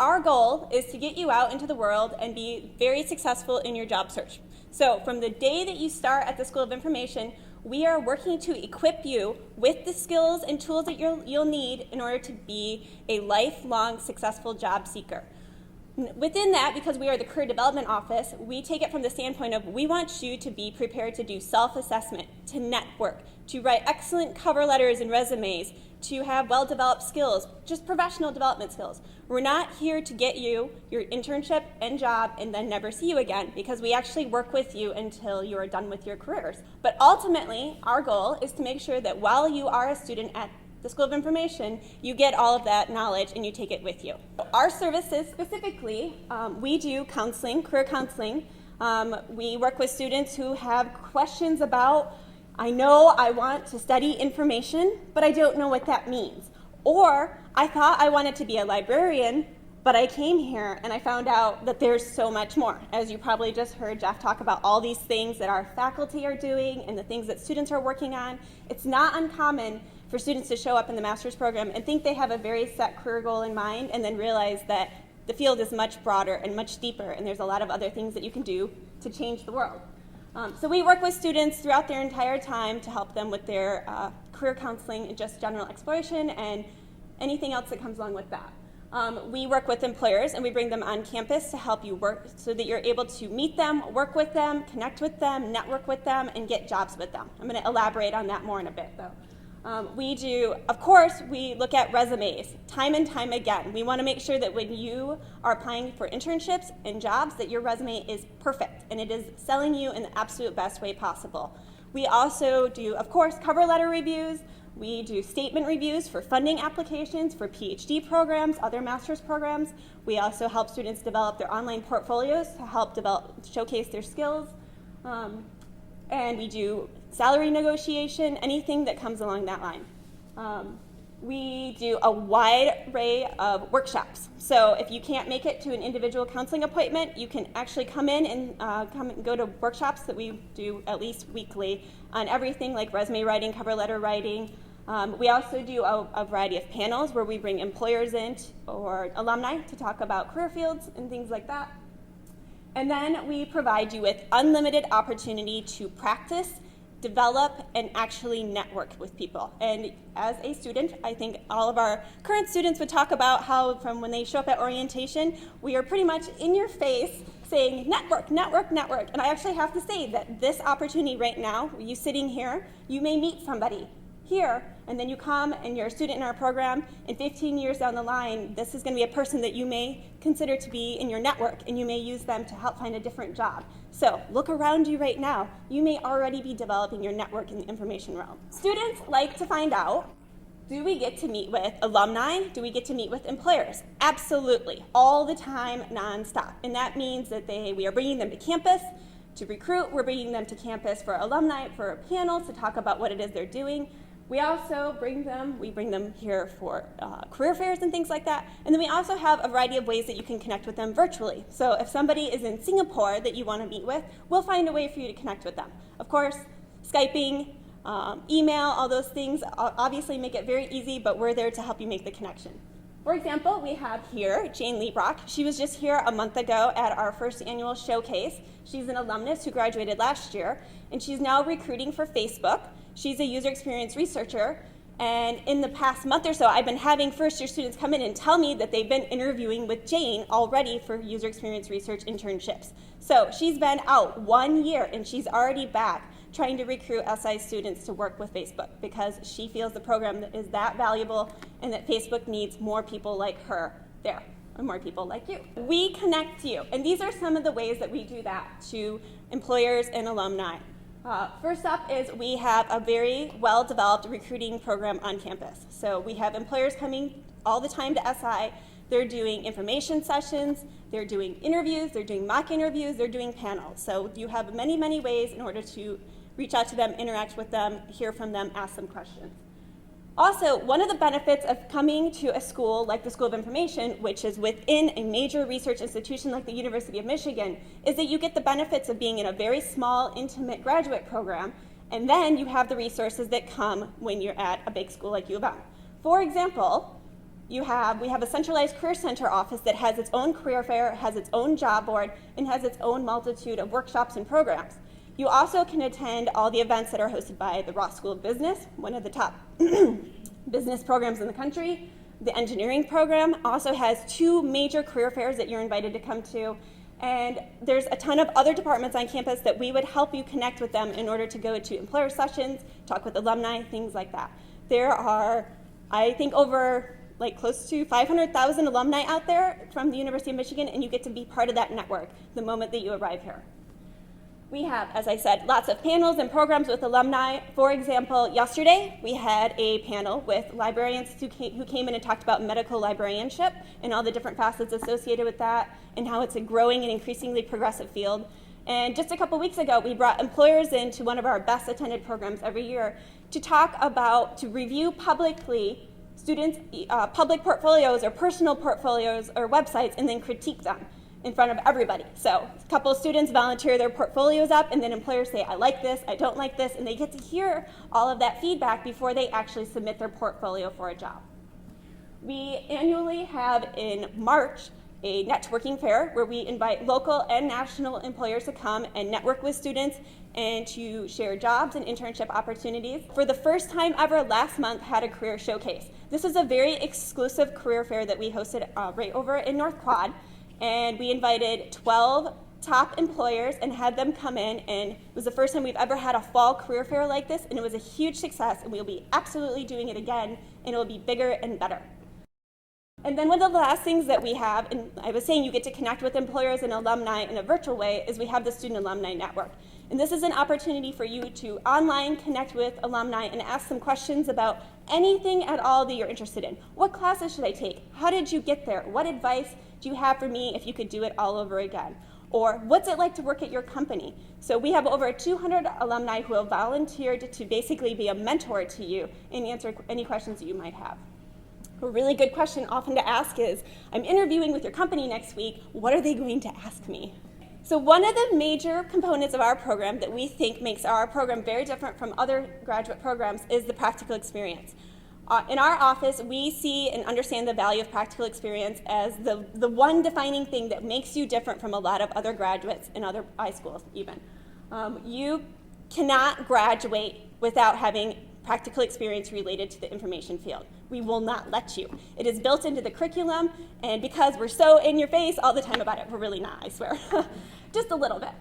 our goal is to get you out into the world and be very successful in your job search. So from the day that you start at the School of Information, we are working to equip you with the skills and tools that you'll need in order to be a lifelong successful job seeker. Within that, because we are the Career Development Office, we take it from the standpoint of we want you to be prepared to do self-assessment, to network, to write excellent cover letters and resumes, to have well-developed skills, just professional development skills. We're not here to get you your internship and job and then never see you again, because we actually work with you until you are done with your careers. But ultimately, our goal is to make sure that while you are a student at the School of Information, you get all of that knowledge and you take it with you. Our services specifically, we do counseling, career counseling. We work with students who have questions about, I know I want to study information, but I don't know what that means. Or I thought I wanted to be a librarian, but I came here and I found out that there's so much more. As you probably just heard Jeff talk about all these things that our faculty are doing and the things that students are working on. It's not uncommon for students to show up in the master's program and think they have a very set career goal in mind and then realize that the field is much broader and much deeper and there's a lot of other things that you can do to change the world. So we work with students throughout their entire time to help them with their career counseling and just general exploration and anything else that comes along with that. We work with employers and we bring them on campus to help you work so that you're able to meet them, work with them, connect with them, network with them, and get jobs with them. I'm going to elaborate on that more in a bit though. Of course, we look at resumes time and time again. We want to make sure that when you are applying for internships and jobs that your resume is perfect and it is selling you in the absolute best way possible. We also do, of course, cover letter reviews. We do statement reviews for funding applications, for PhD programs, other master's programs. We also help students develop their online portfolios to help showcase their skills. And we do salary negotiation, anything that comes along that line. We do a wide array of workshops. So if you can't make it to an individual counseling appointment, you can actually come in and go to workshops that we do at least weekly on everything like resume writing, cover letter writing. We also do a variety of panels where we bring employers in or alumni to talk about career fields and things like that. And then we provide you with unlimited opportunity to practice, develop, and actually network with people. And as a student, I think all of our current students would talk about how from when they show up at orientation, we are pretty much in your face saying network, network, network. And I actually have to say that this opportunity right now, you sitting here, you may meet somebody here, and then you come and you're a student in our program, and 15 years down the line, this is going to be a person that you may consider to be in your network, and you may use them to help find a different job. So look around you right now. You may already be developing your network in the information realm. Students like to find out, do we get to meet with alumni? Do we get to meet with employers? Absolutely, all the time, nonstop. And that means that we are bringing them to campus to recruit. We're bringing them to campus for alumni, for a panel to talk about what it is they're doing. We also bring them here for career fairs and things like that. And then we also have a variety of ways that you can connect with them virtually. So if somebody is in Singapore that you want to meet with, we'll find a way for you to connect with them. Of course, Skyping, email, all those things obviously make it very easy, but we're there to help you make the connection. For example, we have here Jane Liebrock. She was just here a month ago at our first annual showcase. She's an alumnus who graduated last year, and she's now recruiting for Facebook. She's a user experience researcher, and in the past month or so, I've been having first-year students come in and tell me that they've been interviewing with Jane already for user experience research internships. So she's been out 1 year, and she's already back trying to recruit SI students to work with Facebook because she feels the program is that valuable and that Facebook needs more people like her there, and more people like you. We connect you, and these are some of the ways that we do that to employers and alumni. First up is we have a very well-developed recruiting program on campus. So we have employers coming all the time to SI. They're doing information sessions, they're doing interviews, they're doing mock interviews, they're doing panels. So you have many, many ways in order to reach out to them, interact with them, hear from them, ask them questions. Also, one of the benefits of coming to a school like the School of Information, which is within a major research institution like the University of Michigan, is that you get the benefits of being in a very small, intimate graduate program, and then you have the resources that come when you're at a big school like U of M. For example, we have a centralized career center office that has its own career fair, has its own job board, and has its own multitude of workshops and programs. You also can attend all the events that are hosted by the Ross School of Business, one of the top business programs in the country. The engineering program also has 2 major career fairs that you're invited to come to. And there's a ton of other departments on campus that we would help you connect with them in order to go to employer sessions, talk with alumni, things like that. There are, I think, over close to 500,000 alumni out there from the University of Michigan, and you get to be part of that network the moment that you arrive here. We have, as I said, lots of panels and programs with alumni. For example, yesterday we had a panel with librarians who came in and talked about medical librarianship and all the different facets associated with that and how it's a growing and increasingly progressive field. And just a couple weeks ago, we brought employers into one of our best attended programs every year to review publicly students' public portfolios or personal portfolios or websites and then critique them in front of everybody. So a couple of students volunteer their portfolios up, and then employers say, I like this, I don't like this, and they get to hear all of that feedback before they actually submit their portfolio for a job. We annually have in March a networking fair where we invite local and national employers to come and network with students and to share jobs and internship opportunities. For the first time ever, last month had a career showcase. This is a very exclusive career fair that we hosted right over in North Quad. And we invited 12 top employers and had them come in, and it was the first time we've ever had a fall career fair like this, and it was a huge success, and we'll be absolutely doing it again, and it will be bigger and better. And then one of the last things that we have, and I was saying you get to connect with employers and alumni in a virtual way, is we have the Student Alumni Network. And this is an opportunity for you to online connect with alumni and ask them questions about anything at all that you're interested in. What classes should I take? How did you get there? What advice do you have for me if you could do it all over again? Or what's it like to work at your company? So we have over 200 alumni who have volunteered to basically be a mentor to you and answer any questions that you might have. A really good question often to ask is, I'm interviewing with your company next week, what are they going to ask me? So one of the major components of our program that we think makes our program very different from other graduate programs is the practical experience. In our office, we see and understand the value of practical experience as the one defining thing that makes you different from a lot of other graduates in other schools even. You cannot graduate without having practical experience related to the information field. We will not let you. It is built into the curriculum, and because we're so in your face all the time about it, we're really not, I swear, just a little bit,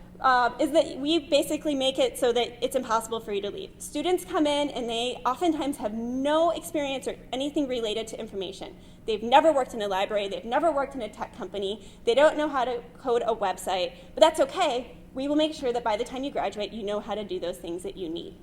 is that we basically make it so that it's impossible for you to leave. Students come in and they oftentimes have no experience or anything related to information. They've never worked in a library, they've never worked in a tech company, they don't know how to code a website, but that's okay. We will make sure that by the time you graduate, you know how to do those things that you need.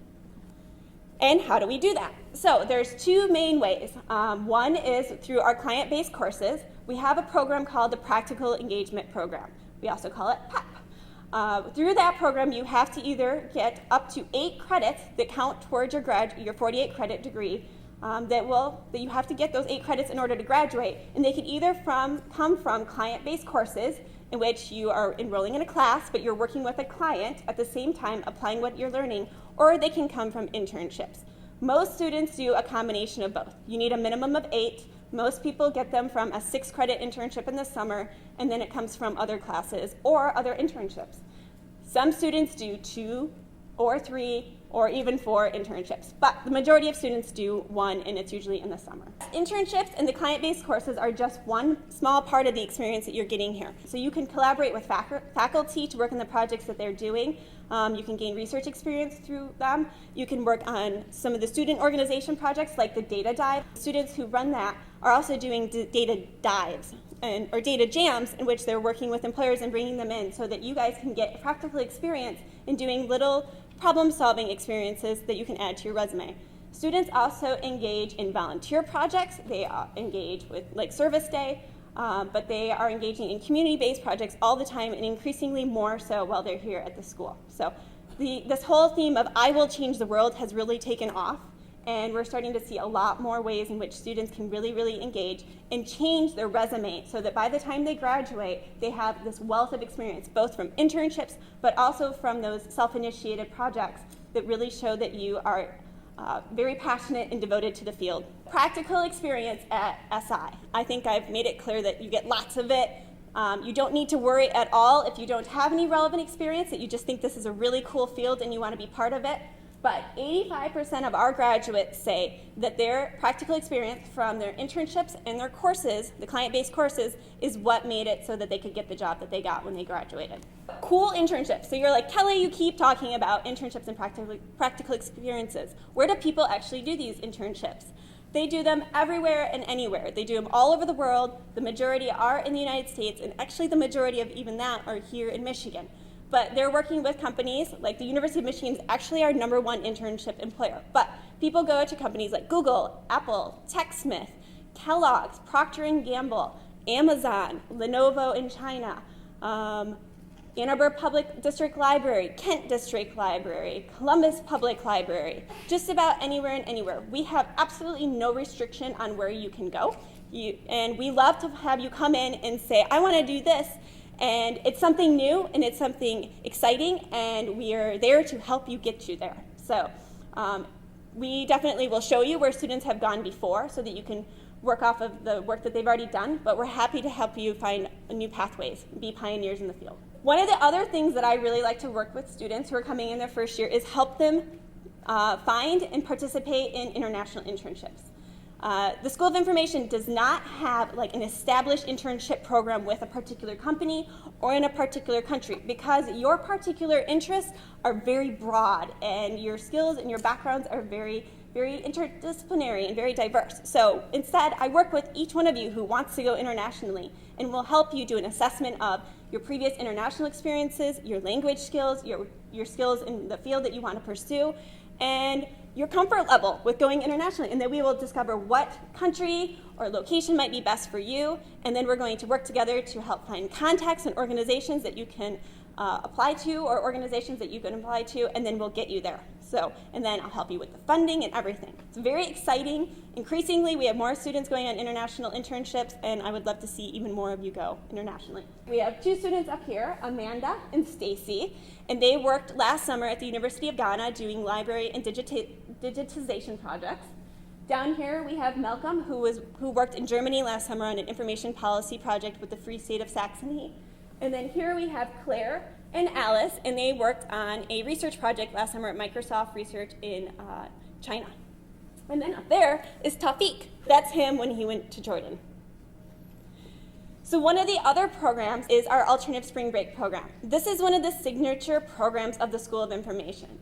And how do we do that? So there's 2 main ways. One is through our client-based courses. We have a program called the Practical Engagement Program. We also call it PEP. Through that program, you have to either get up to 8 credits that count towards your 48 credit degree. That you have to get those 8 credits in order to graduate, and they can either come from client-based courses in which you are enrolling in a class, but you're working with a client at the same time applying what you're learning, or they can come from internships. Most students do a combination of both. You need a minimum of 8. Most people get them from a 6-credit internship in the summer, and then it comes from other classes or other internships. Some students do 2 or 3 or even 4 internships, but the majority of students do 1, and it's usually in the summer. Internships and the client-based courses are just one small part of the experience that you're getting here. So you can collaborate with faculty to work on the projects that they're doing. You can gain research experience through them. You can work on some of the student organization projects like the data dive. Students who run that are also doing data dives or data jams in which they're working with employers and bringing them in so that you guys can get practical experience in doing little problem-solving experiences that you can add to your resume. Students also engage in volunteer projects. They engage with Service Day, but they are engaging in community-based projects all the time and increasingly more so while they're here at the school. So this whole theme of I will change the world has really taken off, and we're starting to see a lot more ways in which students can really, really engage and change their resume so that by the time they graduate, they have this wealth of experience, both from internships, but also from those self-initiated projects that really show that you are very passionate and devoted to the field. Practical experience at SI. I think I've made it clear that you get lots of it. You don't need to worry at all if you don't have any relevant experience, that you just think this is a really cool field and you want to be part of it. But 85% of our graduates say that their practical experience from their internships and their courses, the client-based courses, is what made it so that they could get the job that they got when they graduated. Cool internships. So you're like, Kelly, you keep talking about internships and practical experiences. Where do people actually do these internships? They do them everywhere and anywhere. They do them all over the world. The majority are in the United States, and actually the majority of even that are here in Michigan. But they're working with companies like the University of Michigan is actually our #1 internship employer. But people go to companies like Google, Apple, TechSmith, Kellogg's, Procter & Gamble, Amazon, Lenovo in China, Ann Arbor Public District Library, Kent District Library, Columbus Public Library, just about anywhere and anywhere. We have absolutely no restriction on where you can go. And we love to have you come in and say, I want to do this. And it's something new and it's something exciting, and we are there to help you get you there. So we definitely will show you where students have gone before so that you can work off of the work that they've already done, but we're happy to help you find new pathways, be pioneers in the field. One of the other things that I really like to work with students who are coming in their first year is help them find and participate in international internships. The School of Information does not have like an established internship program with a particular company or in a particular country, because your particular interests are very broad and your skills and your backgrounds are very interdisciplinary and very diverse. So instead, I work with each one of you who wants to go internationally and will help you do an assessment of your previous international experiences, your language skills, your skills in the field that you want to pursue, and your comfort level with going internationally. And then we will discover what country or location might be best for you, and then we're going to work together to help find contacts and organizations that you can apply to, or organizations that you can apply to, and then we'll get you there. So, and then I'll help you with the funding and everything. It's very exciting. Increasingly, we have more students going on international internships, and I would love to see even more of you go internationally. We have 2 students up here, Amanda and Stacy, and they worked last summer at the University of Ghana doing library and digitization projects. Down here, we have Malcolm, who worked in Germany last summer on an information policy project with the Free State of Saxony. And then here we have Claire and Alice, and they worked on a research project last summer at Microsoft Research in China. And then up there is Tawfiq. That's him when he went to Jordan. So one of the other programs is our Alternative Spring Break program. This is one of the signature programs of the School of Information.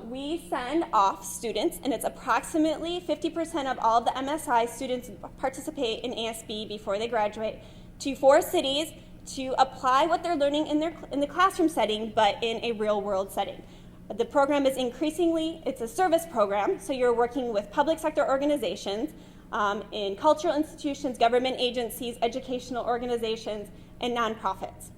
We send off students, and it's approximately 50% of all of the MSI students participate in ASB before they graduate, to 4 cities to apply what they're learning in the classroom setting, but in a real-world setting. The program is it's a service program, so you're working with public sector organizations, in cultural institutions, government agencies, educational organizations, and nonprofits.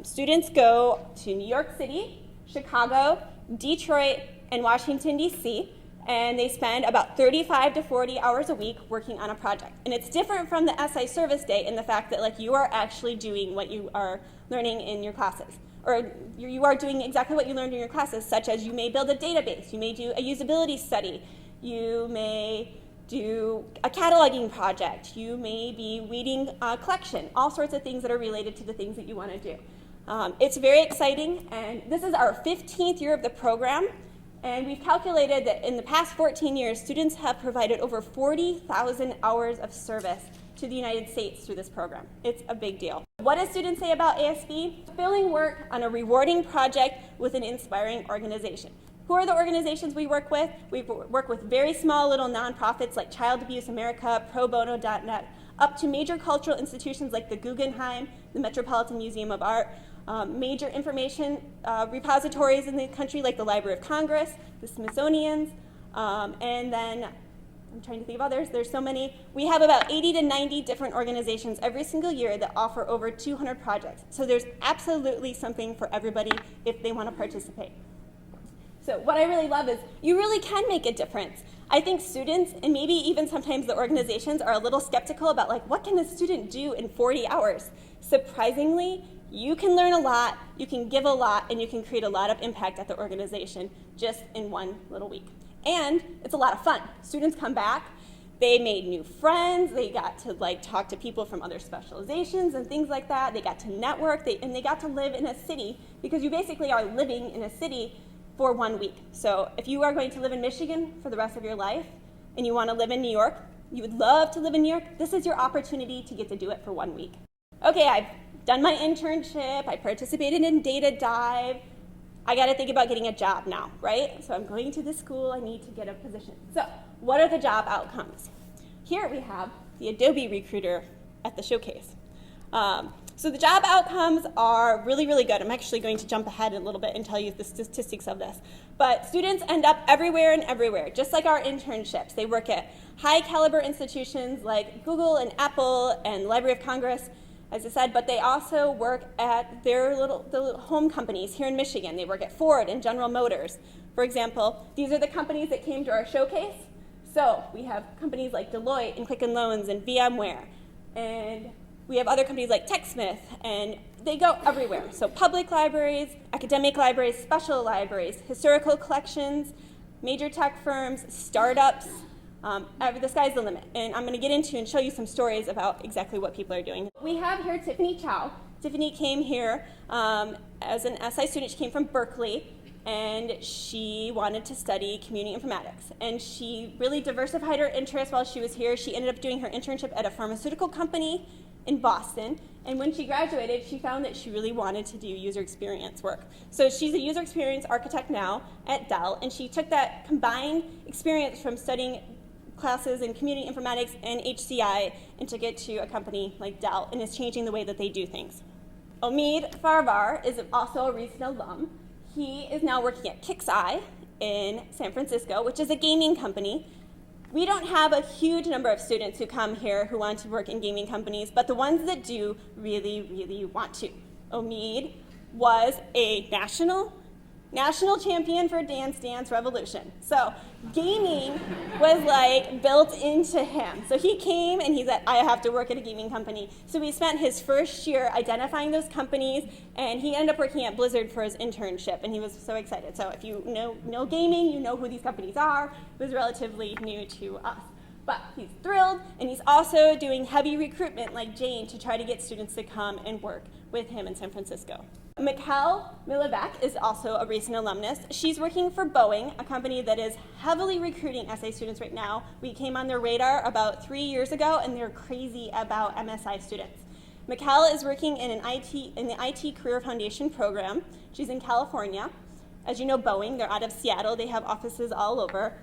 Students go to New York City, Chicago, Detroit, and Washington, D.C., and they spend about 35 to 40 hours a week working on a project. And it's different from the SI service day in the fact that you are actually doing what you are learning in your classes. Or you are doing exactly what you learned in your classes, such as you may build a database, you may do a usability study, you may do a cataloging project, you may be weeding a collection, all sorts of things that are related to the things that you want to do. It's very exciting, and this is our 15th year of the program. And we've calculated that in the past 14 years, students have provided over 40,000 hours of service to the United States through this program. It's a big deal. What do students say about ASB? Fulfilling work on a rewarding project with an inspiring organization. Who are the organizations we work with? We work with very small little nonprofits like Child Abuse America, ProBono.net, up to major cultural institutions like the Guggenheim, the Metropolitan Museum of Art, major information repositories in the country like the Library of Congress, the Smithsonian's, and then I'm trying to think of others. There's so many. We have about 80 to 90 different organizations every single year that offer over 200 projects. So there's absolutely something for everybody if they want to participate. So what I really love is you really can make a difference. I think students, and maybe even sometimes the organizations, are a little skeptical about what can a student do in 40 hours? Surprisingly, you can learn a lot, you can give a lot, and you can create a lot of impact at the organization just in one little week. And it's a lot of fun. Students come back, they made new friends, they got to talk to people from other specializations and things like that. They got to network, and they got to live in a city, because you basically are living in a city for 1 week. So if you are going to live in Michigan for the rest of your life, and you want to live in New York, you would love to live in New York, this is your opportunity to get to do it for 1 week. Okay, I've done my internship, I participated in Data Dive, I got to think about getting a job now, right? So I'm going to this school, I need to get a position. So what are the job outcomes? Here we have the Adobe recruiter at the showcase. So the job outcomes are really, really good. I'm actually going to jump ahead a little bit and tell you the statistics of this. But students end up everywhere and everywhere, just like our internships. They work at high caliber institutions like Google and Apple and Library of Congress, as I said, but they also work at their little home companies here in Michigan. They work at Ford and General Motors. For example, these are the companies that came to our showcase. So we have companies like Deloitte and Quicken Loans and VMware, and we have other companies like TechSmith, and they go everywhere. So public libraries, academic libraries, special libraries, historical collections, major tech firms, startups. The sky's the limit. And I'm going to get into and show you some stories about exactly what people are doing. We have here Tiffany Chow. Tiffany came here as an SI student. She came from Berkeley, and she wanted to study community informatics. And she really diversified her interests while she was here. She ended up doing her internship at a pharmaceutical company in Boston, and when she graduated, she found that she really wanted to do user experience work. So she's a user experience architect now at Dell, and she took that combined experience from studying classes in community informatics and HCI and took it to a company like Dell, and is changing the way that they do things. Omid Farvar is also a recent alum. He is now working at KixEye in San Francisco, which is a gaming company. We don't have a huge number of students who come here who want to work in gaming companies, but the ones that do really, really want to. Omid was a national champion for Dance Dance Revolution. So gaming was built into him. So he came and he said, I have to work at a gaming company. So he spent his first year identifying those companies, and he ended up working at Blizzard for his internship, and he was so excited. So if you know gaming, you know who these companies are. It was relatively new to us. But he's thrilled, and he's also doing heavy recruitment like Jane to try to get students to come and work with him in San Francisco. Mikkel Milivek is also a recent alumnus. She's working for Boeing, a company that is heavily recruiting SA students right now. We came on their radar about 3 years ago, and they're crazy about MSI students. Mikkel is working in the IT Career Foundation program. She's in California. As you know, Boeing, they're out of Seattle. They have offices all over.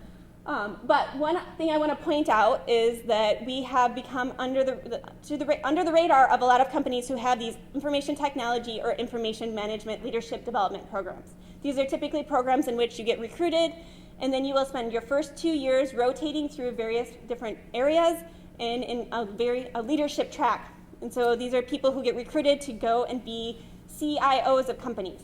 But one thing I want to point out is that we have become under the radar of a lot of companies who have these information technology or information management leadership development programs. These are typically programs in which you get recruited, and then you will spend your first 2 years rotating through various different areas and in a leadership track. And so these are people who get recruited to go and be CIOs of companies.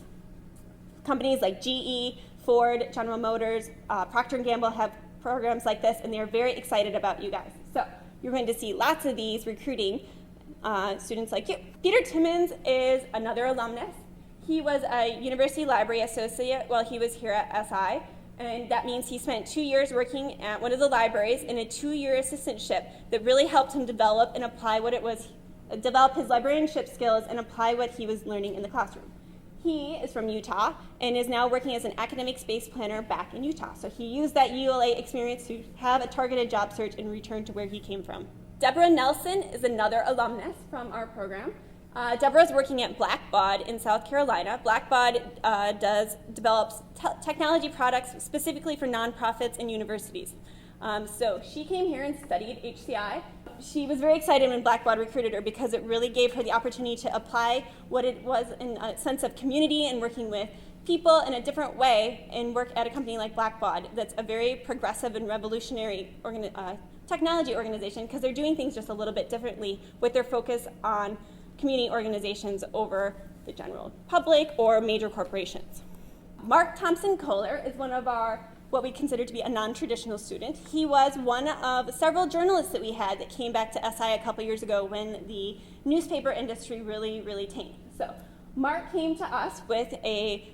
Companies like GE, Ford, General Motors, Procter & Gamble have programs like this, and they're very excited about you guys. So you're going to see lots of these recruiting students like you. Peter Timmons is another alumnus. He was a university library associate while he was here at SI, and that means he spent 2 years working at one of the libraries in a 2-year assistantship that really helped him develop and apply develop his librarianship skills and apply what he was learning in the classroom. He is from Utah and is now working as an academic space planner back in Utah. So he used that ULA experience to have a targeted job search and return to where he came from. Deborah Nelson is another alumnus from our program. Deborah is working at Blackbaud in South Carolina. Blackbaud develops technology products specifically for nonprofits and universities. So she came here and studied HCI. She was very excited when Blackbaud recruited her because it really gave her the opportunity to apply what it was in a sense of community and working with people in a different way and work at a company like Blackbaud that's a very progressive and revolutionary technology organization because they're doing things just a little bit differently with their focus on community organizations over the general public or major corporations. Mark Thompson-Kohler is one of our what we consider to be a non-traditional student. He was one of several journalists that we had that came back to SI a couple years ago when the newspaper industry really, really tanked. So Mark came to us with a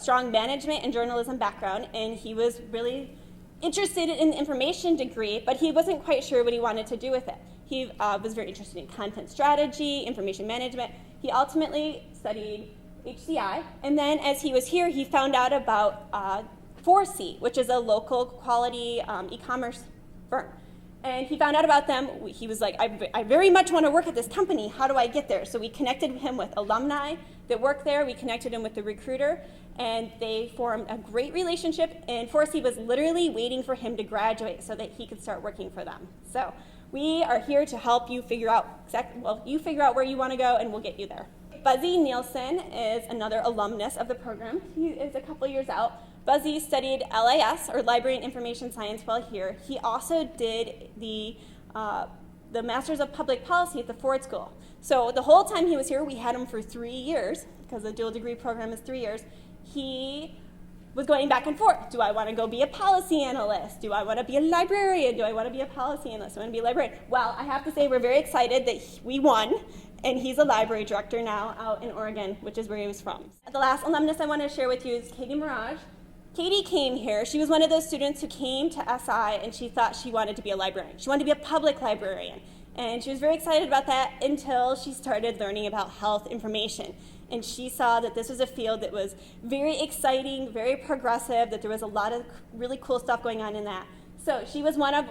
strong management and journalism background, and he was really interested in the information degree, but he wasn't quite sure what he wanted to do with it. He was very interested in content strategy, information management. He ultimately studied HCI, and then as he was here, he found out about 4C, which is a local quality e-commerce firm. And he found out about them. He was like, I very much want to work at this company. How do I get there? So we connected him with alumni that work there. We connected him with the recruiter, and they formed a great relationship. And 4C was literally waiting for him to graduate so that he could start working for them. So we are here to help you figure out you figure out where you want to go, and we'll get you there. Buzzy Nielsen is another alumnus of the program. He is a couple years out. Buzzy studied LIS, or Library and Information Science, while here. He also did the Masters of Public Policy at the Ford School. So the whole time he was here, we had him for 3 years, because the dual degree program is 3 years. He was going back and forth. Do I want to go be a policy analyst? Do I want to be a librarian? Do I want to be a policy analyst? Do I want to be a librarian? Well, I have to say we're very excited that we won, and he's a library director now out in Oregon, which is where he was from. The last alumnus I want to share with you is Katie Mirage. Katie came here. She was one of those students who came to SI, and she thought she wanted to be a librarian. She wanted to be a public librarian. And she was very excited about that until she started learning about health information. And she saw that this was a field that was very exciting, very progressive, that there was a lot of really cool stuff going on in that. So she was one of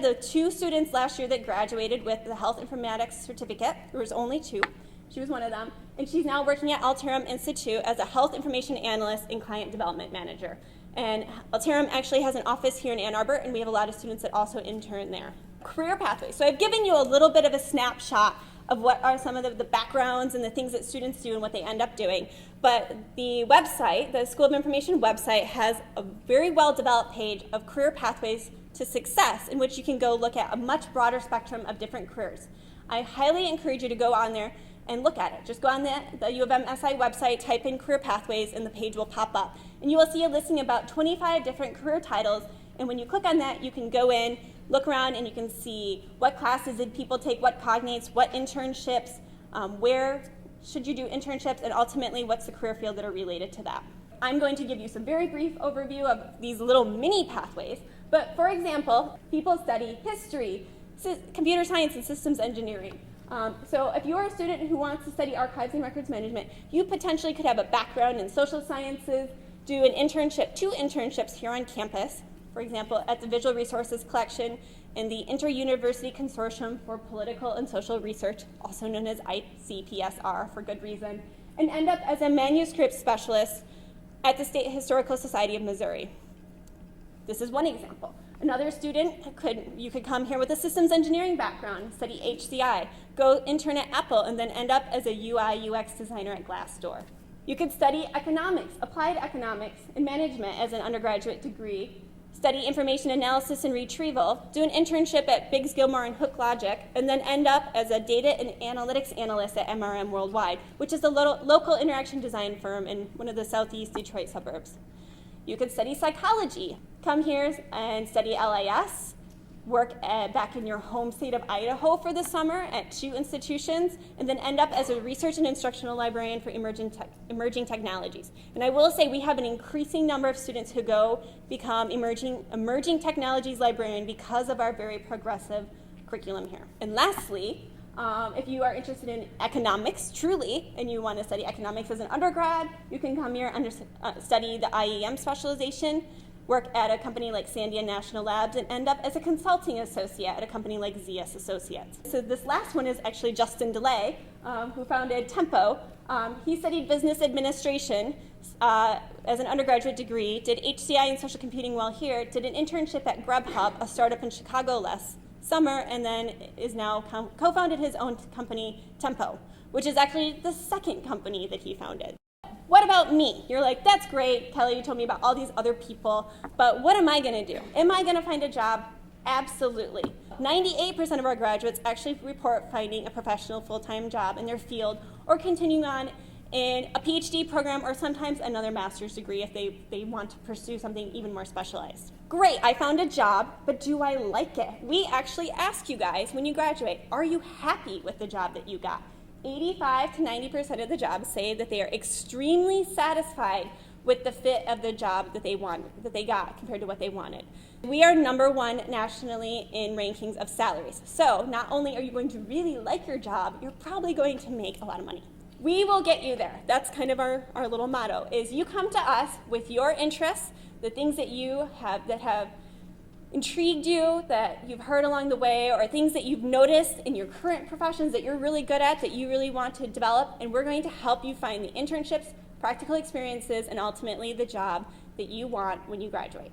the 2 students last year that graduated with the health informatics certificate. There was only 2. She was one of them. And she's now working at Alterum Institute as a health information analyst and client development manager. And Alterum actually has an office here in Ann Arbor, and we have a lot of students that also intern there. Career pathways. So I've given you a little bit of a snapshot of what are some of the backgrounds and the things that students do and what they end up doing. But the website, the School of Information website, has a very well-developed page of career pathways to success, in which you can go look at a much broader spectrum of different careers. I highly encourage you to go on there and look at it. Just go on the UMSI website, type in career pathways, and the page will pop up. And you will see a listing of about 25 different career titles. And when you click on that, you can go in, look around, and you can see what classes did people take, what cognates, what internships, where should you do internships, and ultimately what's the career field that are related to that. I'm going to give you some very brief overview of these little mini pathways. But for example, people study history, computer science, and systems engineering. So if you're a student who wants to study archives and records management, you potentially could have a background in social sciences, do an internship, 2 internships here on campus, for example, at the Visual Resources Collection in the Inter-University Consortium for Political and Social Research, also known as ICPSR for good reason, and end up as a manuscript specialist at the State Historical Society of Missouri. This is one example. Another student you could come here with a systems engineering background, study HCI, go intern at Apple, and then end up as a UI UX designer at Glassdoor. You could study economics, applied economics, and management as an undergraduate degree, study information analysis and retrieval, do an internship at Biggs, Gilmore, and Hook Logic, and then end up as a data and analytics analyst at MRM Worldwide, which is a local interaction design firm in one of the southeast Detroit suburbs. You could study psychology, come here and study LIS, work back in your home state of Idaho for the summer at 2 institutions, and then end up as a research and instructional librarian for emerging technologies. And I will say we have an increasing number of students who go become emerging technologies librarian because of our very progressive curriculum here. And lastly, if you are interested in economics, truly, and you want to study economics as an undergrad, you can come here and study the IEM specialization, work at a company like Sandia National Labs, and end up as a consulting associate at a company like ZS Associates. So this last one is actually Justin DeLay, who founded Tempo. He studied business administration as an undergraduate degree, did HCI in social computing while here, did an internship at Grubhub, a startup in Chicago last summer, and then is now co-founded his own company, Tempo, which is actually the second company that he founded. What about me? You're like, that's great, Kelly, you told me about all these other people, but what am I gonna do? Am I gonna find a job? Absolutely. 98% of our graduates actually report finding a professional full-time job in their field or continuing on in a PhD program or sometimes another master's degree if they want to pursue something even more specialized. Great, I found a job, but do I like it? We actually ask you guys when you graduate, are you happy with the job that you got? 85 to 90% of the jobs say that they are extremely satisfied with the fit of the job that they got compared to what they wanted. We are #1 nationally in rankings of salaries. So not only are you going to really like your job, you're probably going to make a lot of money. We will get you there. That's kind of our little motto, is you come to us with your interests, the things that you have that have intrigued you, that you've heard along the way, or things that you've noticed in your current professions that you're really good at, that you really want to develop, and we're going to help you find the internships, practical experiences, and ultimately the job that you want when you graduate.